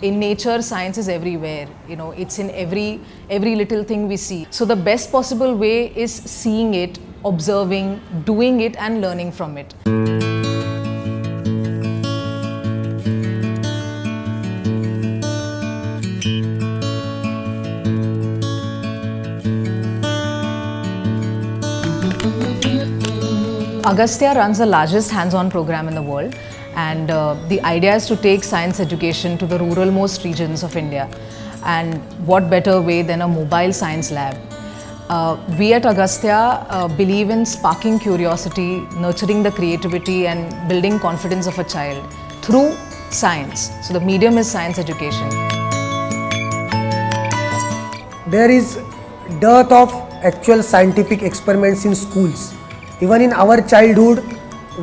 in nature, science is everywhere. You know, it's in every little thing we see. So the best possible way is seeing it, observing, doing it, and learning from it. Agastya runs the largest hands-on program in the world, and the idea is to take science education to the ruralmost regions of India. And what better way than a mobile science lab? We at Agastya believe in sparking curiosity, nurturing the creativity, and building confidence of a child through science. So the medium is science education. There is dearth of actual scientific experiments in schools. Even in our childhood,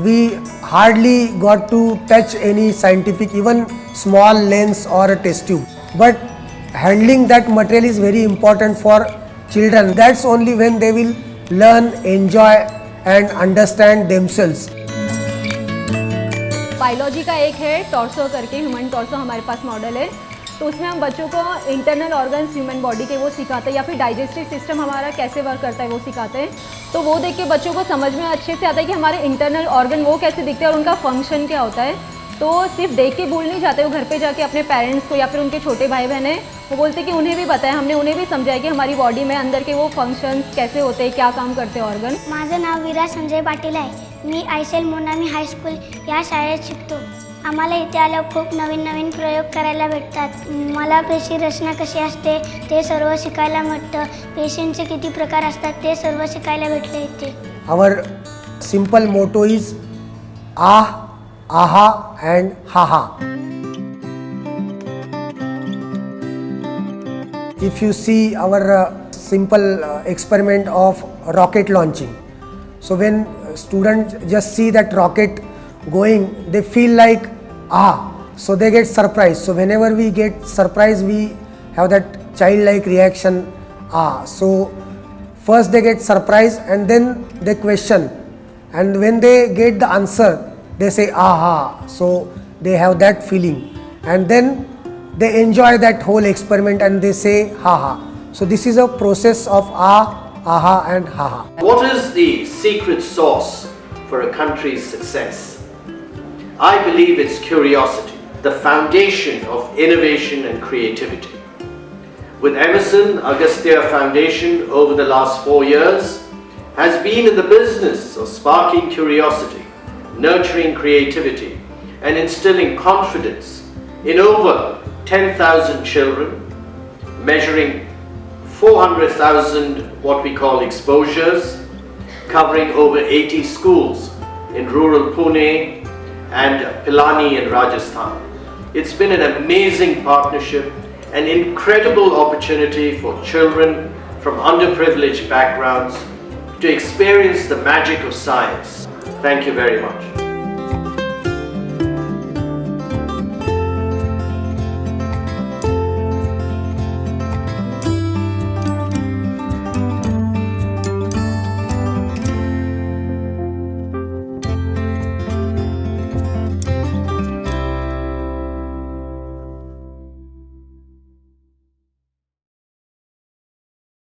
we hardly got to touch any scientific, even small lens or a test tube. But handling that material is very important for children. That's only when they will learn, enjoy and understand themselves. Biology का एक है torso करके, human torso हमारे पास model है, तो उसमें हम बच्चों को इंटरनल ऑर्गन्स ह्यूमन बॉडी के वो सिखाते हैं, या फिर डाइजेस्टिव सिस्टम हमारा कैसे वर्क करता है वो सिखाते हैं। तो वो देख के बच्चों को समझ में अच्छे से आता है कि हमारे इंटरनल ऑर्गन वो कैसे दिखते हैं और उनका फंक्शन क्या होता है। तो सिर्फ देख के भूल नहीं जाते, वो घर पे जाके अपने पेरेंट्स को या फिर उनके छोटे भाई बहन हैं वो बोलते कि उन्हें भी बताया, हमने उन्हें भी समझाया कि हमारी बॉडी में अंदर के वो फंक्शंस कैसे होते हैं, क्या काम करते हैं ऑर्गन। माझं नाव विराज संजय पाटील आहे। मी आयसेल मोनामी हायस्कूल या शाळेत शिकतो। आम्हाला इथे आल्यावर खूप नवीन नवीन प्रयोग करायला भेटतात। मला पेशी रचना कशी असते ते सर्व शिकायला मिळतं। पेशींचे किती प्रकार असतात ते सर्व शिकायला भेटले इथे। Our simple motto is ah, aha and haha. If you see our simple experiment of rocket launching, so when students just see that rocket going, they feel like ah, so they get surprised. So whenever we get surprised, we have that childlike reaction ah. So first they get surprised and then they question, and when they get the answer they say aha. So they have that feeling, and then they enjoy that whole experiment and they say ha ha. So this is a process of ah, aha and ha ha. What is the secret sauce for a country's success? I believe it's curiosity, the foundation of innovation and creativity. With Emerson, Agastya Foundation over the last 4 years has been in the business of sparking curiosity, nurturing creativity and instilling confidence in over 10,000 children, measuring 400,000 what we call exposures, covering over 80 schools in rural Pune and Pilani in Rajasthan. It's been an amazing partnership, an incredible opportunity for children from underprivileged backgrounds to experience the magic of science. Thank you very much.